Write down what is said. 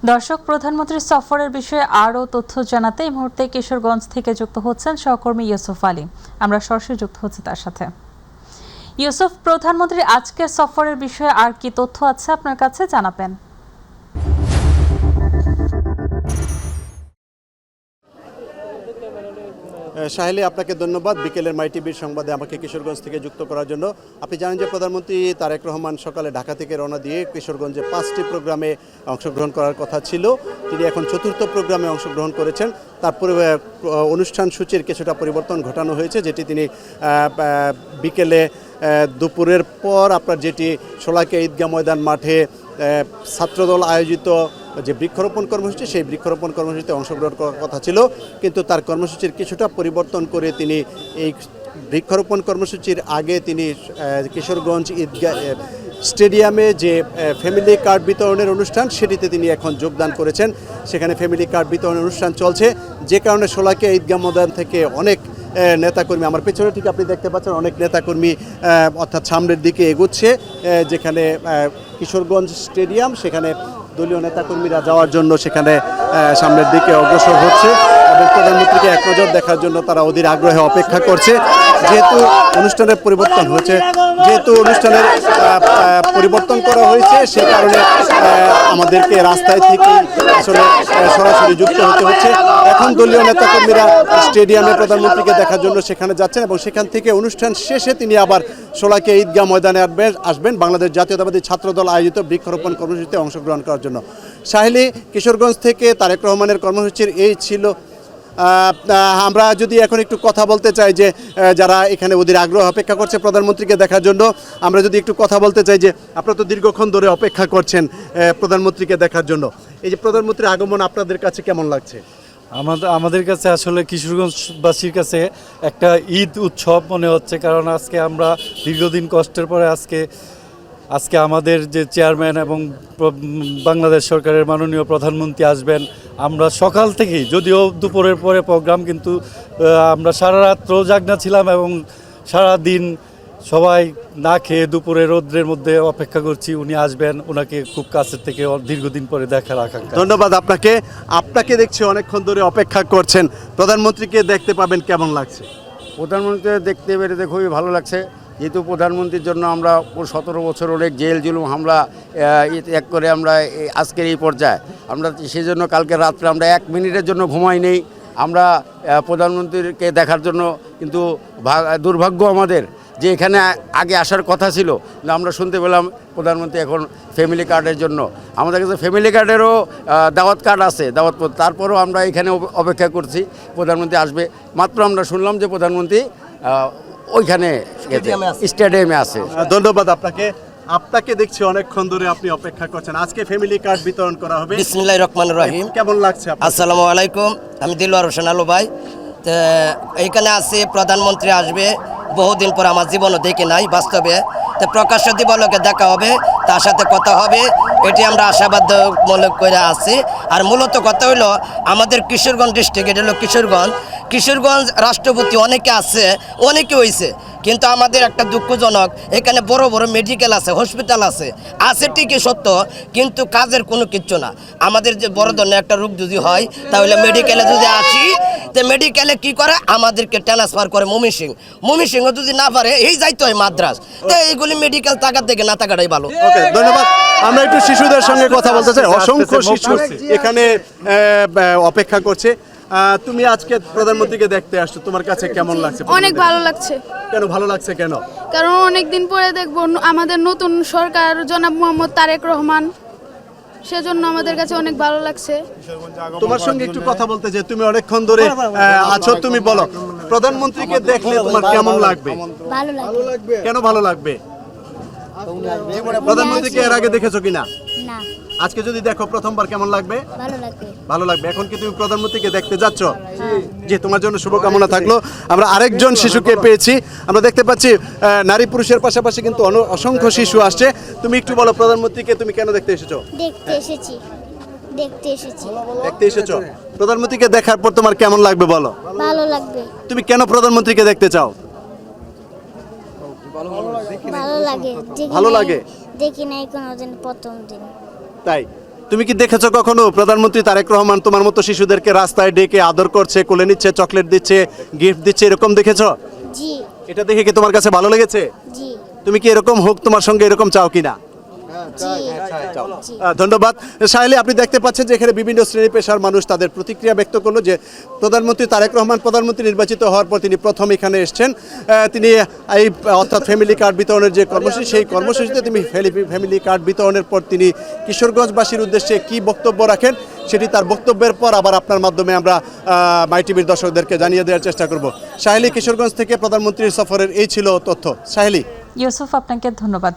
দর্শক, প্রধানমন্ত্রীর সফরের বিষয়ে আরও তথ্য জানাতে এই মুহূর্তে কিশোরগঞ্জ থেকে যুক্ত হচ্ছেন সহকর্মী ইউসুফ আলী। আমরা সরাসরি যুক্ত হচ্ছি তার সাথে। ইউসুফ, প্রধানমন্ত্রীর আজকের সফরের বিষয়ে আর কি তথ্য আছে আপনার কাছে, জানাবেন? সাহেলি, আপনাকে ধন্যবাদ বিকেলের মাই টিভির সংবাদে আমাকে কিশোরগঞ্জ থেকে যুক্ত করার জন্য। আপনি জানেন যে প্রধানমন্ত্রী তারেক রহমান সকালে ঢাকা থেকে রওনা দিয়ে কিশোরগঞ্জে 5টি প্রোগ্রামে অংশগ্রহণ করার কথা ছিল। তিনি এখন 4র্থ প্রোগ্রামে অংশগ্রহণ করেছেন। তারপরে অনুষ্ঠান সূচির কিছুটা পরিবর্তন ঘটানো হয়েছে, যেটি তিনি বিকেলে দুপুরের পর যেটি শোলাকিয়া ঈদগাহ ময়দান মাঠে ছাত্রদল আয়োজিত যে বৃক্ষরোপণ কর্মসূচি, সেই বৃক্ষরোপণ কর্মসূচিতে অংশগ্রহণ করার কথা ছিল, কিন্তু তার কর্মসূচির কিছুটা পরিবর্তন করে তিনি এই বৃক্ষরোপণ কর্মসূচির আগে তিনি কিশোরগঞ্জ ঈদগাহ স্টেডিয়ামে যে ফ্যামিলি কার্ড বিতরণের অনুষ্ঠান, সেটিতে তিনি এখন যোগদান করেছেন। সেখানে ফ্যামিলি কার্ড বিতরণের অনুষ্ঠান চলছে, যে কারণে শোলাকিয়া ঈদগাহ ময়দান থেকে অনেক নেতাকর্মী, আমার পেছনে ঠিক আপনি দেখতে পাচ্ছেন, অনেক নেতাকর্মী অর্থাৎ সামনের দিকে এগোচ্ছে। যেখানে কিশোরগঞ্জ স্টেডিয়াম, সেখানে দলীয় নেতাকর্মীরা যাওয়ার জন্য সেখানে সামনের দিকে অগ্রসর হচ্ছে এবং প্রধানমন্ত্রীকে এক নজর দেখার জন্য তারা অধীর আগ্রহে অপেক্ষা করছে। যেহেতু অনুষ্ঠানের পরিবর্তন করা হয়েছে, সে কারণে আমাদেরকে রাস্তায় থেকে আসলে সরাসরি যুক্ত হতে হচ্ছে। এখন দলীয় নেতাকর্মীরা স্টেডিয়ামে প্রধানমন্ত্রীকে দেখার জন্য সেখানে যাচ্ছেন এবং সেখান থেকে অনুষ্ঠান শেষে তিনি আবার শোলাকিয়া ঈদগাহ ময়দানে আসবেন বাংলাদেশ জাতীয়তাবাদী ছাত্রদল আয়োজিত বৃক্ষরোপণ কর্মসূচিতে অংশগ্রহণ করার জন্য। সাহেলি, কিশোরগঞ্জ থেকে তারেক রহমানের কর্মসূচির এই ছিল। আমরা যদি এখন একটু কথা বলতে চাই যে যারা এখানে অধীর আগ্রহ অপেক্ষা করছে প্রধানমন্ত্রীকে দেখার জন্য, আমরা যদি একটু কথা বলতে চাই যে আপনারা তো দীর্ঘক্ষণ ধরে অপেক্ষা করছেন প্রধানমন্ত্রীকে দেখার জন্য, এই যে প্রধানমন্ত্রীর আগমন আপনাদের কাছে কেমন লাগছে? আমাদের কাছে আসলে কিশোরগঞ্জবাসীর কাছে একটা ঈদ উৎসব মনে হচ্ছে, কারণ আজকে আমরা দীর্ঘদিন কষ্টের পরে আজকে আমাদের যে চেয়ারম্যান এবং বাংলাদেশ সরকারের মাননীয় প্রধানমন্ত্রী আসবেন। আমরা সকাল থেকেই, যদিও দুপুরের পরে প্রোগ্রাম, কিন্তু আমরা সারা রাত্র জাগনা ছিলাম এবং সারা দিন সবাই না খেয়ে দুপুরে রোদ্রের মধ্যে অপেক্ষা করছি উনি আসবেন। ওনাকে খুব কাছের থেকে দীর্ঘদিন পরে দেখার আকাঙ্ক্ষা। ধন্যবাদ আপনাকে দেখছি অনেকক্ষণ ধরে অপেক্ষা করছেন। প্রধানমন্ত্রীকে দেখতে পাবেন, কেমন লাগছে? প্রধানমন্ত্রী দেখতে পেরে খুবই ভালো লাগছে, যেহেতু প্রধানমন্ত্রীর জন্য আমরা 17 বছর অনেক জেল জুলুম হামলা এক করে আমরা আজকের এই পর্যায়ে আমরা সেই জন্য কালকে রাত্রে আমরা 1 মিনিটের জন্য ঘুমাই নেই আমরা প্রধানমন্ত্রীকে দেখার জন্য। কিন্তু দুর্ভাগ্য আমাদের যে এখানে আগে আসার কথা ছিল, আমরা শুনতে পেলাম প্রধানমন্ত্রী এখন ফ্যামিলি কার্ডের জন্য। আমাদের কাছে ফ্যামিলি কার্ডেরও দাওয়াত কার্ড আছে, তারপরেও আমরা এখানে অপেক্ষা করছি প্রধানমন্ত্রী আসবে। মাত্র আমরা শুনলাম যে প্রধানমন্ত্রী ওইখানে স্টেডিয়ামে আছে। ধন্যবাদ আপনাকে দেখছি অনেকক্ষণ ধরে আপনি অপেক্ষা করছেন। আজকে ফ্যামিলি কার্ড বিতরণ করা হবে। বিসমিল্লাহির রহমানির রহিম। কেমন লাগছে? আসসালামু আলাইকুম, আমি দিলওয়ার হোসেন আলু ভাই। তো এইখানে আছি, প্রধানমন্ত্রী আসবে, বহুদিন পর আমার জীবনও দেখি নাই বাস্তবে। তো প্রকাশ্য দিবলকে দেখা হবে, তার সাথে কথা হবে, এটি আমরা আশাবাদ মনে করে আছি। আর মূলত কথা হইল আমাদের কিশোরগঞ্জ ডিস্ট্রিক্ট, এটা হলো কিশোরগঞ্জ রাষ্ট্রপতি অনেকে আছে, অনেকে হয়েছে, কিন্তু আমাদের একটা দুঃখজনক, এখানে বড় বড় মেডিকেল আছে, হসপিটাল আছে ঠিকই সত্য, কিন্তু কাজের কোনো কিচ্ছু না। আমাদের যে বড় ধরনের একটা রোগ যদি হয়, তাহলে মেডিকেলে যদি আসি, তো মেডিকেলে কি করে আমাদেরকে ট্রান্সফার করে ময়মনসিংহ যদি না পারে এই যাইতে হয় মাদ্রাস। তো এইগুলি মেডিকেল টাকার থেকে না টাকাটাই ভালো। ওকে, ধন্যবাদ। আমরা একটু শিশুদের সঙ্গে কথা বলতে চাই। অসংখ্য শিশু এখানে অপেক্ষা করছে। তুমি আজকে প্রধানমন্ত্রীকে দেখতে আসছো, তোমার কাছে কেমন লাগছে? অনেক ভালো লাগছে। কেন ভালো লাগছে? কেন? কারণ অনেকদিন পরে দেখবো আমাদের নতুন সরকার জনাব মোহাম্মদ তারেক রহমান, সেজন্য আমাদের কাছে অনেক ভালো লাগছে। তোমার সঙ্গে একটু কথা বলতে চাই, তুমি অনেকক্ষণ ধরে আছো, তুমি বলো প্রধানমন্ত্রীকে দেখলে তোমার কেমন লাগবে? ভালো লাগবে। কেন ভালো লাগবে? প্রধানমন্ত্রীকে এর আগে দেখেছো কিনা? না। আজকে যদি দেখো প্রথমবার কেমন লাগবে? ভালো লাগবে। এখন কি তুমি প্রধানমন্ত্রীকে দেখতে যাচ্ছ? জি, তোমার জন্য শুভকামনা থাকলো। আমরা আরেকজন শিশুকে পেয়েছি, আমরা দেখতে পাচ্ছি নারী পুরুষের পাশাপাশি কিন্তু অসংখ্য শিশু আসছে। তুমি একটু বলো প্রধানমন্ত্রীকে তুমি কেন দেখতে এসেছো? দেখতে এসেছো। প্রধানমন্ত্রীকে দেখার পর তোমার কেমন লাগবে বলো? ভালো লাগবে। তুমি কেন প্রধানমন্ত্রীকে দেখতে চাও? ভালো লাগে। ভালো লাগে। দেখি নাই কোনোদিন, প্রথম দিন। তাই তুমি কি দেখেছো কখনো প্রধানমন্ত্রী তারেক রহমান তোমার মতো শিশুদেরকে রাস্তায় ডেকে আদর করছে, কোলে নিচ্ছে, চকলেট দিচ্ছে, গিফট দিচ্ছে, এরকম দেখেছো? জি এটা দেখে কি তোমার কাছে ভালো লেগেছে? জি তুমি কি এরকম হোক তোমার সঙ্গে, এরকম চাও কিনা? জি ধন্যবাদ। সাহেলি, আপনি দেখতে পাচ্ছেন যে এখানে বিভিন্ন শ্রেণী পেশার মানুষ তাদের প্রতিক্রিয়া ব্যক্ত করলো যে প্রধানমন্ত্রী তারেক রহমান প্রধানমন্ত্রী নির্বাচিত হওয়ার পর তিনি প্রথম এখানে এসেছেন। তিনি এই অর্থাৎ ফ্যামিলি কার্ড বিতরণের যে কর্মসূচি, সেই কর্মসূচিতে তিনি ফ্যামিলি কার্ড বিতরণের পর তিনি কিশোরগঞ্জবাসীর উদ্দেশ্যে কি বক্তব্য রাখেন সেটি তার বক্তব্যের পর আবার আপনার মাধ্যমে আমরা মাই টিভির দর্শকদেরকে জানিয়ে দেওয়ার চেষ্টা করব। সাহেলি, কিশোরগঞ্জ থেকে প্রধানমন্ত্রীর সফরের এই ছিল তথ্য। সাহেলি। ইউসুফ, আপনাকে ধন্যবাদ।